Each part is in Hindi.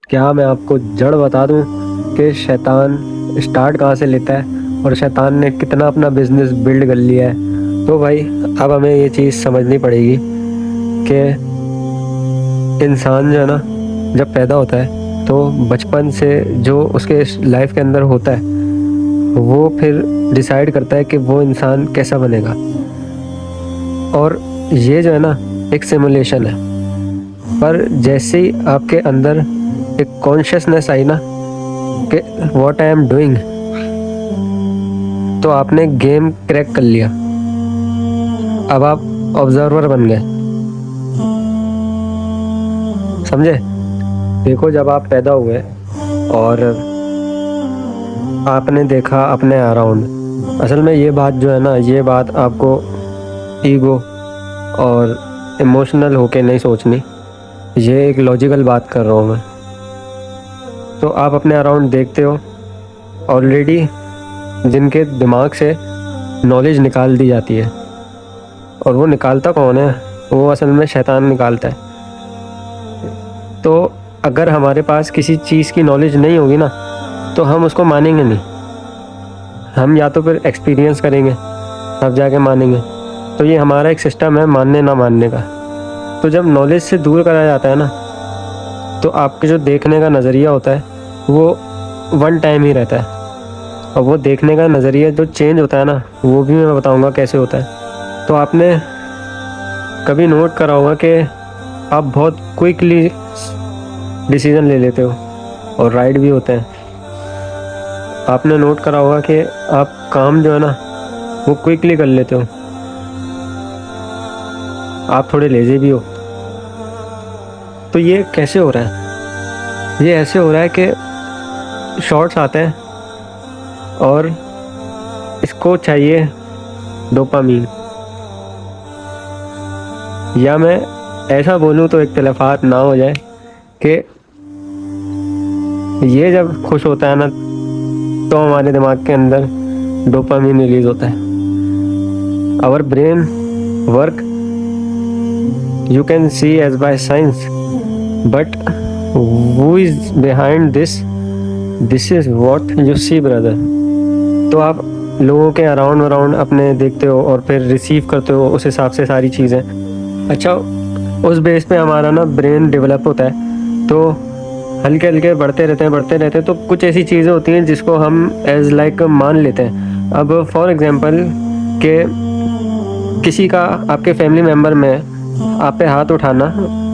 क्या मैं आपको जड़ बता दूं कि शैतान स्टार्ट कहाँ से लेता है और शैतान ने कितना अपना बिजनेस बिल्ड कर लिया है। तो भाई अब हमें ये चीज़ समझनी पड़ेगी कि इंसान जो है ना, जब पैदा होता है तो बचपन से जो उसके लाइफ के अंदर होता है वो फिर डिसाइड करता है कि वो इंसान कैसा बनेगा। और ये जो है ना, एक सिमुलेशन है। पर जैसे ही आपके अंदर एक कॉन्शियसनेस आई ना कि व्हाट आई एम डूइंग, तो आपने गेम क्रैक कर लिया। अब आप ऑब्जर्वर बन गए, समझे? देखो, जब आप पैदा हुए और आपने देखा अपने अराउंड, असल में ये बात जो है ना, ये बात आपको ईगो और इमोशनल होके नहीं सोचनी, ये एक लॉजिकल बात कर रहा हूँ मैं। तो आप अपने अराउंड देखते हो ऑलरेडी, जिनके दिमाग से नॉलेज निकाल दी जाती है, और वो निकालता कौन है? वो असल में शैतान निकालता है। तो अगर हमारे पास किसी चीज़ की नॉलेज नहीं होगी ना, तो हम उसको मानेंगे नहीं। हम या तो फिर एक्सपीरियंस करेंगे तब जाके मानेंगे। तो ये हमारा एक सिस्टम है मानने ना मानने का। तो जब नॉलेज से दूर कराया जाता है ना, तो आपके जो देखने का नज़रिया होता है वो वन टाइम ही रहता है। और वो देखने का नज़रिया जो चेंज होता है ना, वो भी मैं बताऊंगा कैसे होता है। तो आपने कभी नोट करा होगा कि आप बहुत क्विकली डिसीजन ले लेते हो और राइट भी होते हैं। आपने नोट करा होगा कि आप काम जो है ना वो क्विकली कर लेते हो। आप थोड़े लेज़ी भी हो। तो ये कैसे हो रहा है? ये ऐसे हो रहा है कि शॉर्ट्स आते हैं और इसको चाहिए डोपामीन, या मैं ऐसा बोलूँ तो एक तलफ़ात ना हो जाए कि ये जब खुश होता है ना, तो हमारे दिमाग के अंदर डोपामीन रिलीज होता है। Our brain work you can see as by science, but who is behind this is what you see brother। तो आप लोगों के अराउंड अपने देखते हो और फिर रिसीव करते हो उस हिसाब से सारी चीज़ें। अच्छा, उस बेस पे हमारा ना ब्रेन डेवलप होता है। तो हल्के हल्के बढ़ते रहते हैं। तो कुछ ऐसी चीज़ें होती हैं जिसको हम एज लाइक मान लेते हैं। अब फॉर एग्जांपल के किसी का आपके फैमिली मेम्बर में आप पे हाथ उठाना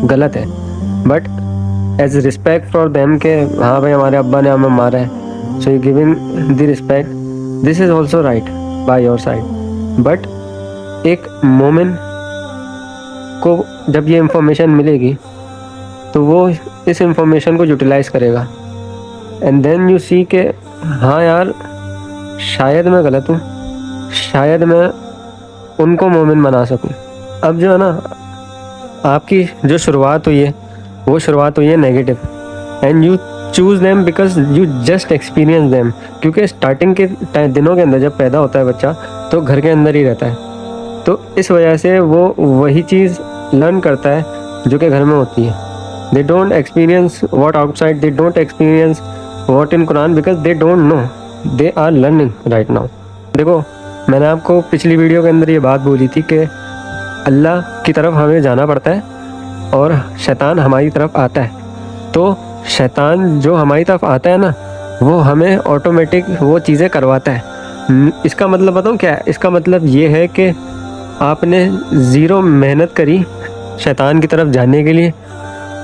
गलत है, but as respect for them के हाँ भाई हमारे अब्बा ने हमें मारा है, so you giving the respect, this is also right by your side. But एक मोमेंट को जब ये इंफॉर्मेशन मिलेगी तो वो इस इंफॉर्मेशन को यूटिलाइज़ करेगा, एंड देन यू सी के हाँ यार शायद मैं गलत हूँ, शायद मैं उनको मोमेंट बना सकूँ। अब जो है ना, आपकी जो शुरुआत हुई है वो शुरुआत हुई है negative, and you choose them because you just experience them. क्योंकि स्टार्टिंग के दिनों के अंदर जब पैदा होता है बच्चा, तो घर के अंदर ही रहता है। तो इस वजह से वो वही चीज़ लर्न करता है जो कि घर में होती है। They don't experience what outside, they don't experience what in Quran, because they don't know, they are learning right now. देखो, मैंने आपको पिछली वीडियो के अंदर ये बात बोली थी कि अल्लाह की तरफ हमें जाना पड़ता है और शैतान हमारी तरफ आता है। तो शैतान जो हमारी तरफ आता है ना, वो हमें ऑटोमेटिक वो चीज़ें करवाता है। इसका मतलब बताऊँ क्या है? इसका मतलब ये है कि आपने ज़ीरो मेहनत करी शैतान की तरफ जाने के लिए,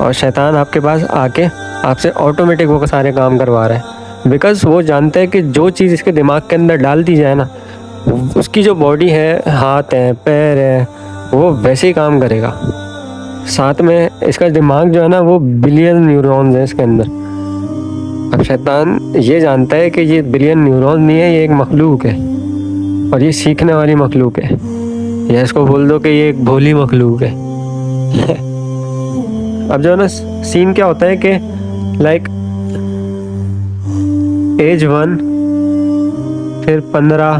और शैतान आपके पास आके आपसे ऑटोमेटिक वो सारे काम करवा रहा है। बिकॉज़ वो जानता है कि जो चीज़ इसके दिमाग के अंदर डाल दी जाए ना, उसकी जो बॉडी है, हाथ है, पैर है, वो वैसे ही काम करेगा। साथ में इसका दिमाग जो है ना, वो बिलियन न्यूरॉन्स है इसके अंदर। अब शैतान ये जानता है कि ये बिलियन न्यूरॉन्स नहीं है, ये एक मखलूक है, और ये सीखने वाली मखलूक है, या इसको बोल दो कि ये एक भोली मखलूक है। अब जो है ना, सीन क्या होता है कि लाइक एज 1, फिर 15,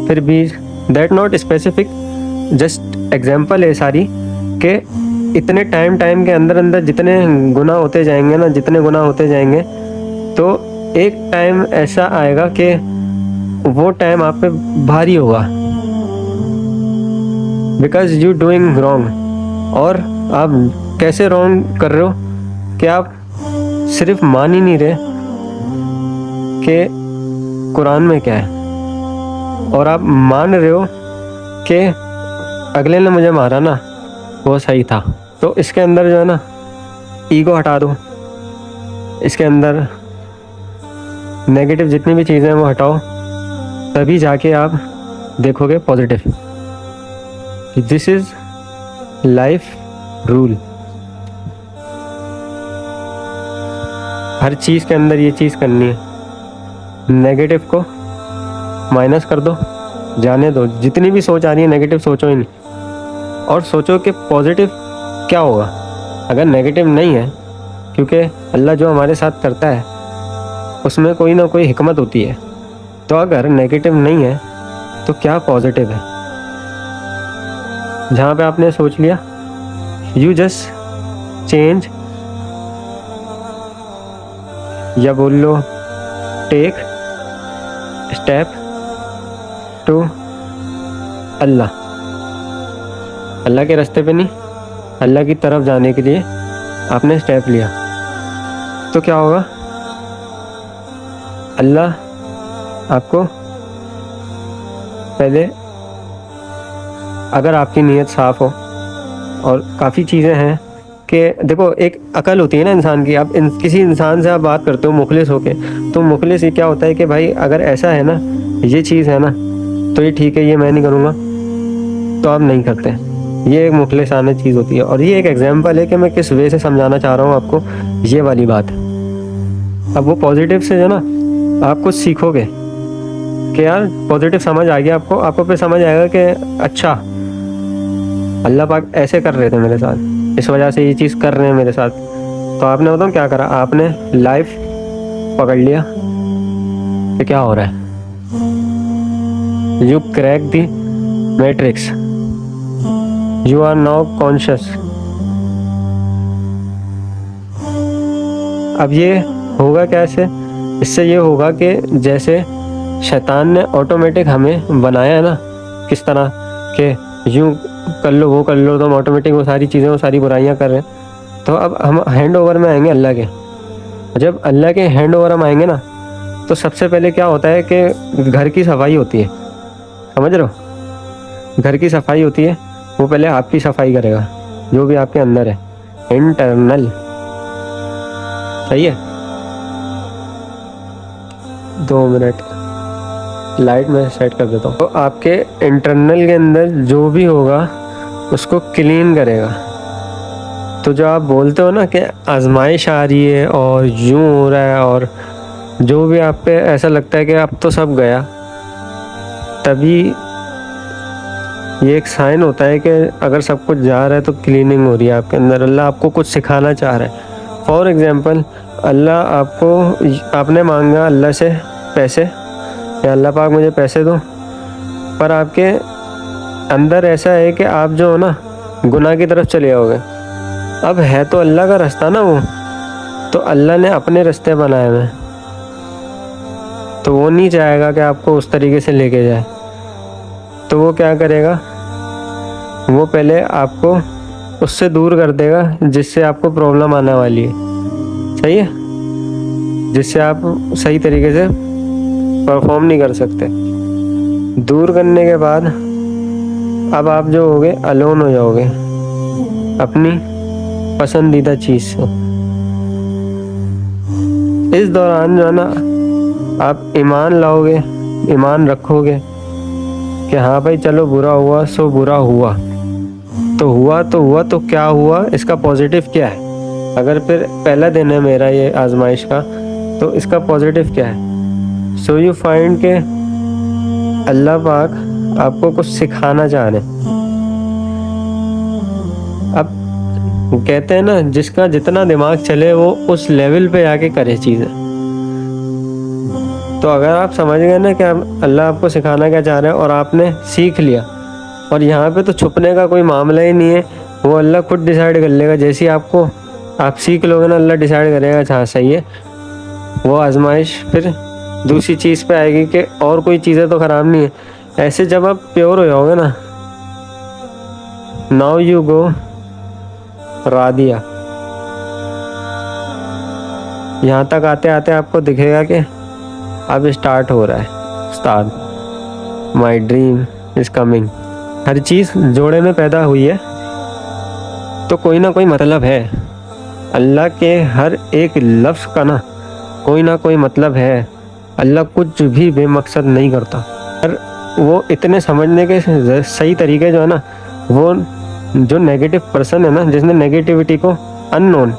फिर 20, that not specific, just example है सारी, कि इतने टाइम के अंदर अंदर जितने गुनाह होते जाएंगे ना, जितने गुनाह होते जाएंगे, तो एक टाइम ऐसा आएगा कि वो टाइम आप पे भारी होगा, बिकॉज यू डूइंग रॉन्ग। और आप कैसे रॉन्ग कर रहे हो कि आप सिर्फ मान ही नहीं रहे कि कुरान में क्या है, और आप मान रहे हो कि अगले ने मुझे मारा ना, वो सही था। तो इसके अंदर जो है ना, ईगो हटा दो, इसके अंदर नेगेटिव जितनी भी चीज़ें हैं वो हटाओ, तभी जाके आप देखोगे positive. This is life rule. हर चीज़ के अंदर ये चीज़ करनी है, नेगेटिव को माइनस कर दो, जाने दो। जितनी भी सोच आ रही है नेगेटिव सोचो ही नहीं, और सोचो कि पॉजिटिव क्या होगा अगर नेगेटिव नहीं है, क्योंकि अल्लाह जो हमारे साथ करता है उसमें कोई ना कोई हिकमत होती है। तो अगर नेगेटिव नहीं है तो क्या पॉजिटिव है? जहाँ पे आपने सोच लिया, यू जस्ट चेंज, या बोल लो टेक स्टेप टू अल्लाह। अल्लाह के रास्ते पे नहीं, अल्लाह की तरफ जाने के लिए आपने स्टेप लिया, तो क्या होगा? अल्लाह आपको पहले, अगर आपकी नीयत साफ़ हो, और काफ़ी चीज़ें हैं कि देखो, एक अकल होती है ना इंसान की। आप किसी इंसान से आप बात करते हो मुखलिस होके, तो मुखलिस ये क्या होता है कि भाई अगर ऐसा है ना, ये चीज़ है ना, तो ये ठीक है, ये मैं नहीं करूँगा, तो आप नहीं करते। ये एक मुखलिसाना चीज़ होती है। और ये एक एग्जांपल है कि मैं किस वे से समझाना चाह रहा हूँ आपको ये वाली बात। अब वो पॉजिटिव से जो ना आप कुछ सीखोगे कि यार पॉजिटिव समझ आ गया आपको फिर समझ आएगा कि अच्छा, अल्लाह पाक ऐसे कर रहे थे मेरे साथ, इस वजह से ये चीज़ कर रहे हैं मेरे साथ। तो आपने बताओ क्या करा? आपने लाइफ पकड़ लिया कि क्या हो रहा है। You crack the matrix, you are now conscious. अब ये होगा कैसे? इससे ये होगा कि जैसे शैतान ने ऑटोमेटिक हमें बनाया है ना, किस तरह कि यूँ कर लो वो कर लो, तो हम ऑटोमेटिक वो सारी चीज़ें, वो सारी बुराइयां कर रहे हैं। तो अब हम हैंड ओवर में आएंगे अल्लाह के। जब अल्लाह के हैंड ओवर हम आएंगे ना, तो सबसे पहले क्या होता है कि घर की सफाई होती है, समझ रहे हो? घर की सफाई होती है, वो पहले आपकी सफाई करेगा, जो भी आपके अंदर है, इंटरनल। सही है? 2 मिनट लाइट में सेट कर देता हूँ। तो आपके इंटरनल के अंदर जो भी होगा उसको क्लीन करेगा। तो जो आप बोलते हो ना कि आजमाइश आ रही है और यूँ हो रहा है, और जो भी आप पे ऐसा लगता है कि अब तो सब गया, तभी ये एक साइन होता है कि अगर सब कुछ जा रहा है तो क्लीनिंग हो रही है आपके अंदर। अल्लाह आपको कुछ सिखाना चाह रहा है। फॉर एग्ज़ाम्पल, अल्लाह आपने मांगा अल्लाह से पैसे, या अल्लाह पाक मुझे पैसे दो, पर आपके अंदर ऐसा है कि आप जो हो ना गुनाह की तरफ चले जाओगे। अब है तो अल्लाह का रास्ता ना वो, तो अल्लाह ने अपने रास्ते बनाए हुए, तो वो नहीं चाहेगा कि आपको उस तरीके से लेके जाए। तो वो क्या करेगा? वो पहले आपको उससे दूर कर देगा जिससे आपको प्रॉब्लम आने वाली है। सही है? जिससे आप सही तरीके से परफॉर्म नहीं कर सकते। दूर करने के बाद अब आप जो होगे, अलोन हो जाओगे अपनी पसंदीदा चीज़ से। इस दौरान जो है ना, आप ईमान लाओगे, ईमान रखोगे कि हाँ भाई चलो बुरा हुआ सो बुरा हुआ, तो क्या हुआ, इसका पॉजिटिव क्या है? अगर फिर पहला दिन है मेरा ये आजमाइश का, तो इसका पॉजिटिव क्या है? सो यू फाइंड के अल्लाह पाक आपको कुछ सिखाना चाह रहे हैं। अब कहते हैं ना, जिसका जितना दिमाग चले वो उस लेवल पे आके करे चीज़ें। तो अगर आप समझ गए ना कि अल्लाह आपको सिखाना क्या चाह रहा है और आपने सीख लिया, और यहाँ पे तो छुपने का कोई मामला ही नहीं है, वो अल्लाह खुद डिसाइड कर लेगा। जैसे ही आपको आप सीख लोगे ना, अल्लाह डिसाइड करेगा अच्छा सही है। वो आजमाइश फिर दूसरी चीज़ पे आएगी कि और कोई चीज़ें तो ख़राब नहीं है। ऐसे जब आप प्योर हो जाओगे ना, नाउ यू गो रादिया, यहाँ तक आते आते आपको दिखेगा कि अब स्टार्ट हो रहा है उस्ताद, माई ड्रीम इज कमिंग। हर चीज़ जोड़े में पैदा हुई है तो कोई ना कोई मतलब है। अल्लाह के हर एक लफ्ज़ का ना कोई मतलब है। अल्लाह कुछ भी बेमकसद नहीं करता। पर वो इतने समझने के सही तरीके जो है ना, वो जो नेगेटिव पर्सन है ना, जिसने नेगेटिविटी को अननोन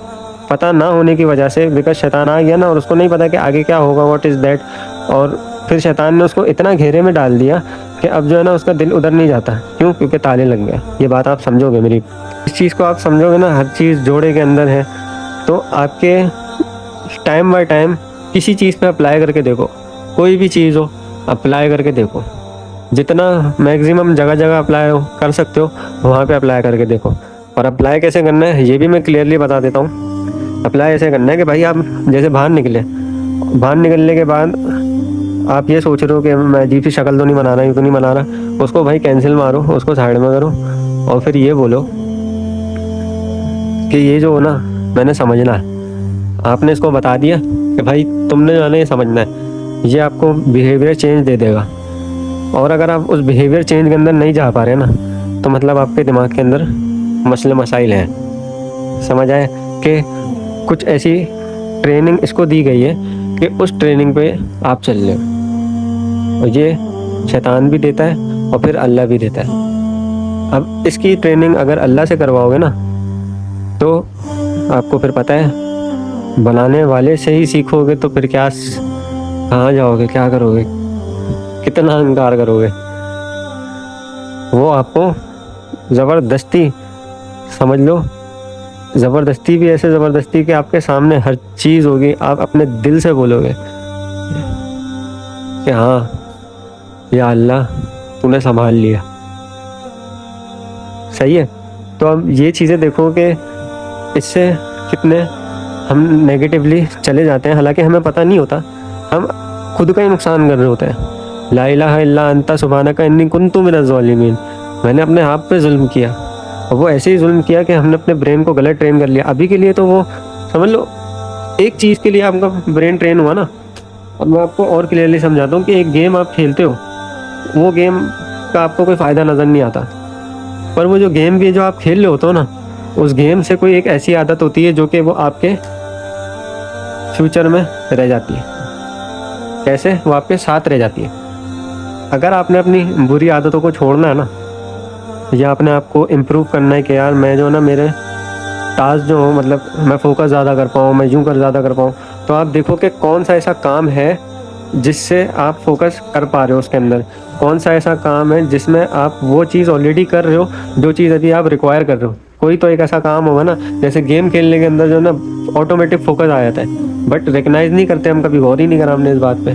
पता ना होने की वजह से, बिकॉज शैतान आ गया ना और उसको नहीं पता कि आगे क्या होगा, व्हाट इज़ दैट, और फिर शैतान ने उसको इतना घेरे में डाल दिया कि अब जो है ना उसका दिल उधर नहीं जाता। क्यों? क्योंकि ताले लग गए। ये बात आप समझोगे मेरी, इस चीज़ को आप समझोगे ना, हर चीज़ जोड़े के अंदर है। तो आपके टाइम बाय टाइम किसी चीज़ पे अप्लाई करके देखो, कोई भी चीज़ हो अप्लाई करके देखो, जितना मैक्सिमम जगह जगह अप्लाई हो कर सकते हो वहाँ पे अप्लाई करके देखो। और अप्लाई कैसे करना है ये भी मैं क्लियरली बता देता हूँ। अप्लाई ऐसे करना है कि भाई आप जैसे बाहर निकलने के बाद आप ये सोच रहे हो कि मैं अजीब सी शक्ल तो नहीं बना रहा, ये तो नहीं बना रहा, उसको भाई कैंसिल मारो, उसको साइड में करो और फिर ये बोलो कि ये जो हो ना मैंने समझना है। आपने इसको बता दिया कि भाई तुमने जो है ना ये समझना है, ये आपको बिहेवियर चेंज दे देगा। और अगर आप उस बिहेवियर चेंज के अंदर नहीं जा पा रहे ना, तो मतलब आपके दिमाग के अंदर मसले मसाइल हैं। समझ आए कि कुछ ऐसी ट्रेनिंग इसको दी गई है कि उस ट्रेनिंग पे आप चल रहे हो, और ये शैतान भी देता है और फिर अल्लाह भी देता है। अब इसकी ट्रेनिंग अगर अल्लाह से करवाओगे ना, तो आपको फिर पता है बनाने वाले से ही सीखोगे, तो फिर क्या कहाँ जाओगे, क्या करोगे, कितना अहंकार करोगे। वो आपको ज़बरदस्ती, समझ लो ज़बरदस्ती भी ऐसे ज़बरदस्ती कि आपके सामने हर चीज़ होगी, आप अपने दिल से बोलोगे कि हाँ या अल्लाह तूने संभाल लिया। सही है। तो अब ये चीज़ें देखो कि इससे कितने हम नेगेटिवली चले जाते हैं, हालांकि हमें पता नहीं होता, हम खुद का ही नुकसान कर रहे होते हैं। ला इलाहा इल्ला अंता सुब्हानका इन्नी कुन्तु मिनज़ ज़ालिमीन। मैंने अपने आप पे जुल्म किया, और वो ऐसे ही जुल्म किया कि हमने अपने ब्रेन को गलत ट्रेन कर लिया। अभी के लिए तो वो समझ लो एक चीज़ के लिए आपका ब्रेन ट्रेन हुआ ना। अब मैं आपको और क्लियरली समझाता हूँ कि एक गेम आप खेलते हो, वो गेम का आपको कोई फ़ायदा नज़र नहीं आता, पर वो जो गेम भी जो आप खेल रहे होते हो ना, उस गेम से कोई एक ऐसी आदत होती है जो कि वो आपके फ्यूचर में रह जाती है। कैसे? वो आपके साथ रह जाती है। अगर आपने अपनी बुरी आदतों को छोड़ना है ना, या अपने आप को इम्प्रूव करना है कि यार मैं जो ना मेरे टास्क जो हो, मतलब मैं फोकस ज़्यादा कर पाऊँ, मैं यूँ कर ज़्यादा कर पाऊँ, तो आप देखो कि कौन सा ऐसा काम है जिससे आप फोकस कर पा रहे हो उसके अंदर। कौन सा ऐसा काम है जिसमें आप वो चीज़ ऑलरेडी कर रहे हो, जो चीज़ अभी आप रिक्वायर कर रहे हो। कोई तो एक ऐसा काम होगा ना, जैसे गेम खेलने के अंदर जो ना ऑटोमेटिक फोकस आ जाता है, बट रिकग्नाइज़ नहीं करते हम, कभी गौर ही नहीं करा हमने इस बात पे।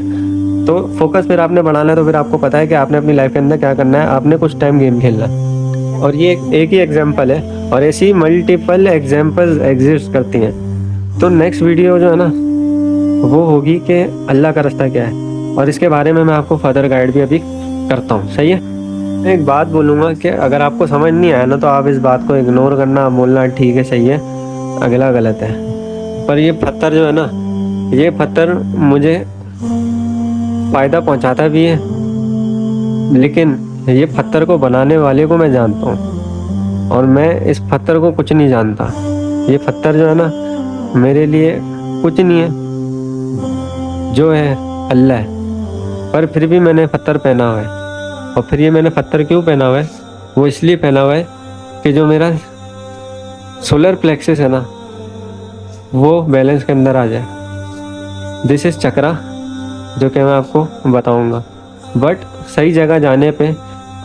तो फोकस फिर आपने बढ़ाना है, तो फिर आपको पता है कि आपने अपनी लाइफ के अंदर क्या करना है, आपने कुछ टाइम गेम खेलना है। और ये एक ही एग्जाम्पल है, और ऐसी मल्टीपल एग्जाम्पल्स एग्जिस्ट करती हैं। तो नेक्स्ट वीडियो जो है ना वो होगी कि अल्लाह का रास्ता क्या है, और इसके बारे में मैं आपको फर्दर गाइड भी अभी करता हूँ। सही है। मैं एक बात बोलूँगा कि अगर आपको समझ नहीं आया ना, तो आप इस बात को इग्नोर करना, बोलना ठीक है सही है, अगला गलत है। पर ये पत्थर जो है ना, ये पत्थर मुझे फ़ायदा पहुँचाता भी है, लेकिन ये पत्थर को बनाने वाले को मैं जानता हूँ, और मैं इस पत्थर को कुछ नहीं जानता। ये पत्थर जो है ना मेरे लिए कुछ नहीं है, जो है अल्लाह है। पर फिर भी मैंने पत्थर पहना हुआ है, और फिर ये मैंने पत्थर क्यों पहना हुआ है, वो इसलिए पहना हुआ है कि जो मेरा सोलर प्लेक्सस है ना वो बैलेंस के अंदर आ जाए। दिस इज़ चक्रा, जो कि मैं आपको बताऊंगा। बट सही जगह जाने पे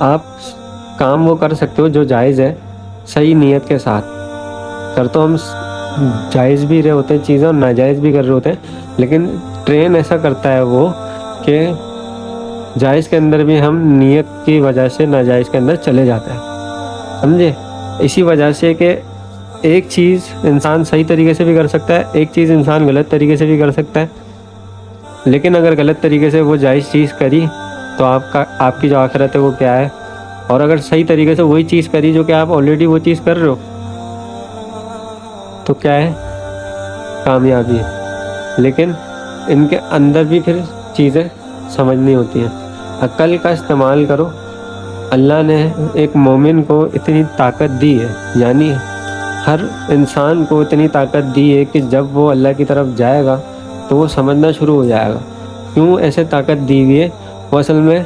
आप काम वो कर सकते हो जो जायज़ है, सही नीयत के साथ। कर तो हम जायज़ भी रहे होते हैं चीज़ें और नाजायज़ भी कर रहे होते हैं, लेकिन ट्रेन ऐसा करता है वो कि जायज़ के अंदर भी हम नीयत की वजह से नाजायज़ के अंदर चले जाते हैं। समझे? इसी वजह से कि एक चीज़ इंसान सही तरीके से भी कर सकता है, एक चीज़ इंसान गलत तरीके से भी कर सकता है। लेकिन अगर गलत तरीके से वो जायज़ चीज़ करी तो आपकी जो आखिरत है वो क्या है, और अगर सही तरीके से वही चीज़ करी जो कि आप ऑलरेडी वो चीज़ कर रहे हो तो क्या है, कामयाबी है। लेकिन इनके अंदर भी फिर चीज़ें समझनी होती हैं। अक्ल का इस्तेमाल करो। अल्लाह ने एक मोमिन को इतनी ताकत दी है, यानी हर इंसान को इतनी ताकत दी है कि जब वो अल्लाह की तरफ जाएगा तो वो समझना शुरू हो जाएगा। क्यों ऐसे ताकत दी हुई है? वो असल में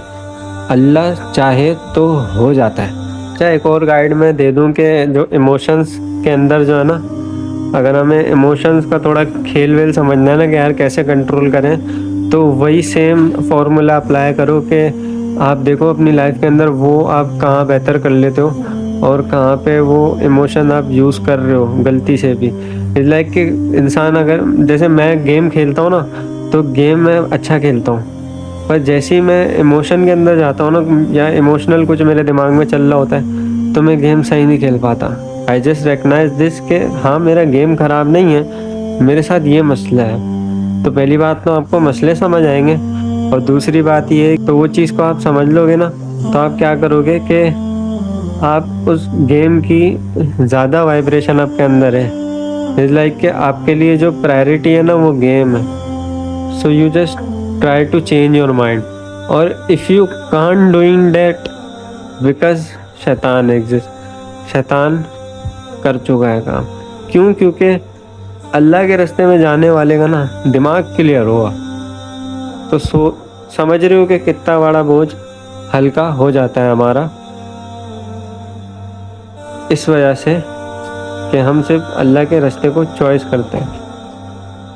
अल्लाह चाहे तो हो जाता है। अच्छा, एक और गाइड मैं दे दूं कि जो इमोशंस के अंदर जो है ना, अगर हमें इमोशंस का थोड़ा खेल वेल समझना है ना कि यार कैसे कंट्रोल करें, तो वही सेम फार्मूला अप्लाई करो कि आप देखो अपनी लाइफ के अंदर वो आप कहाँ बेहतर कर लेते हो और कहाँ पे वो इमोशन आप यूज़ कर रहे हो गलती से भी। इट्स लाइक कि इंसान अगर, जैसे मैं गेम खेलता हूँ ना, तो गेम मैं अच्छा खेलता हूँ, पर जैसे ही मैं इमोशन के अंदर जाता हूँ ना, या इमोशनल कुछ मेरे दिमाग में चल रहा होता है, तो मैं गेम सही नहीं खेल पाता। आई जस्ट रिकग्नाइज दिस कि हाँ, मेरा गेम ख़राब नहीं है, मेरे साथ ये मसला है। तो पहली बात तो आपको मसले समझ आएंगे, और दूसरी बात ये है, तो वो चीज़ को आप समझ लोगे ना, तो आप क्या करोगे कि आप उस गेम की ज़्यादा वाइब्रेशन आपके अंदर है। इट्स लाइक कि आपके लिए जो प्रायोरिटी है ना वो गेम है। So you just try to change your mind. और if you can't doing that because शैतान एग्जिस्ट, शैतान कर चुका है काम। क्यों? क्योंकि अल्लाह के रास्ते में जाने वाले का ना दिमाग क्लियर हुआ तो समझ रहे हो कि कितना बड़ा बोझ हल्का हो जाता है हमारा, इस वजह से कि हम सिर्फ अल्लाह के रास्ते को चॉइस करते हैं।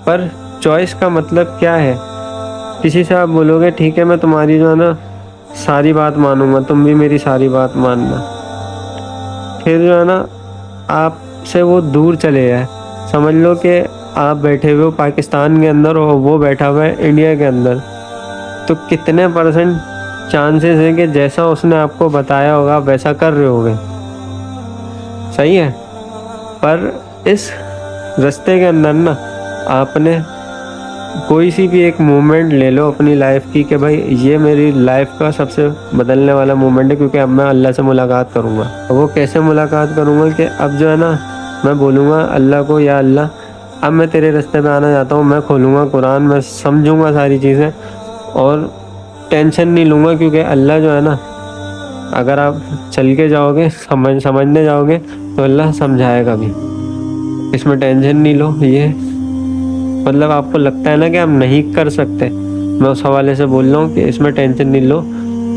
पर चॉइस का मतलब क्या है? किसी से आप बोलोगे ठीक है मैं तुम्हारी जो है ना सारी बात मानूंगा, तुम भी मेरी सारी बात मानना, फिर जो है ना आपसे वो दूर चले जाए। समझ लो कि आप बैठे हुए हो पाकिस्तान के अंदर और वो बैठा हुआ है इंडिया के अंदर, तो कितने % चांसेस है कि जैसा उसने आपको बताया होगा वैसा कर रहे होगे? सही है। पर इस रास्ते के अंदर ना आपने कोई सी भी एक मोमेंट ले लो अपनी लाइफ की कि भाई ये मेरी लाइफ का सबसे बदलने वाला मोमेंट है, क्योंकि अब मैं अल्लाह से मुलाकात करूँगा। वो कैसे मुलाकात करूँगा कि अब जो है ना मैं बोलूँगा अल्लाह को, या अल्लाह अब मैं तेरे रास्ते पे आना चाहता हूँ, मैं खोलूँगा कुरान, मैं समझूँगा सारी चीज़ें और टेंशन नहीं लूँगा, क्योंकि अल्लाह जो है ना, अगर आप चल के जाओगे समझने जाओगे तो अल्लाह समझाएगा भी, इसमें टेंशन नहीं लो। ये मतलब आपको लगता है ना कि आप नहीं कर सकते, मैं उस हवाले से बोल रहा हूँ कि इसमें टेंशन नहीं लो,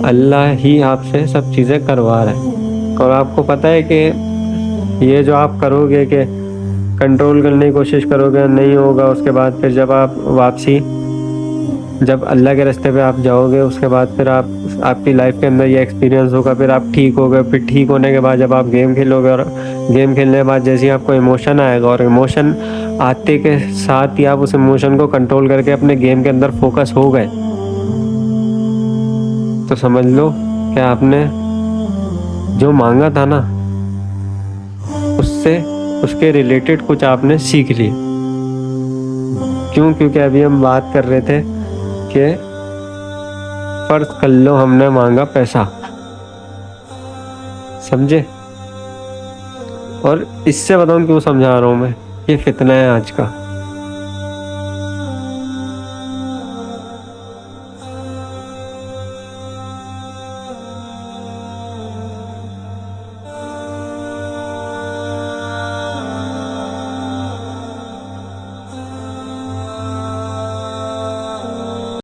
अल्लाह ही आपसे सब चीज़ें करवा रहा है। और आपको पता है कि ये जो आप करोगे कि कंट्रोल करने की कोशिश करोगे, नहीं होगा, उसके बाद फिर जब आप वापसी, जब अल्लाह के रास्ते पे आप जाओगे, उसके बाद फिर आपकी लाइफ के अंदर ये एक्सपीरियंस होगा, फिर आप ठीक हो गए, फिर ठीक होने के बाद जब आप गेम खेलोगे, और गेम खेलने के बाद जैसे ही आपको इमोशन आएगा, और इमोशन आते के साथ ही आप उस इमोशन को कंट्रोल करके अपने गेम के अंदर फोकस हो गए, तो समझ लो कि आपने जो मांगा था ना उससे, उसके रिलेटेड कुछ आपने सीख लिया। क्यों? क्योंकि अभी हम बात कर रहे थे कि फर्ज कर लो हमने मांगा पैसा, समझे? और इससे बताऊं क्यों समझा रहा हूँ मैं, ये फितना है आज का।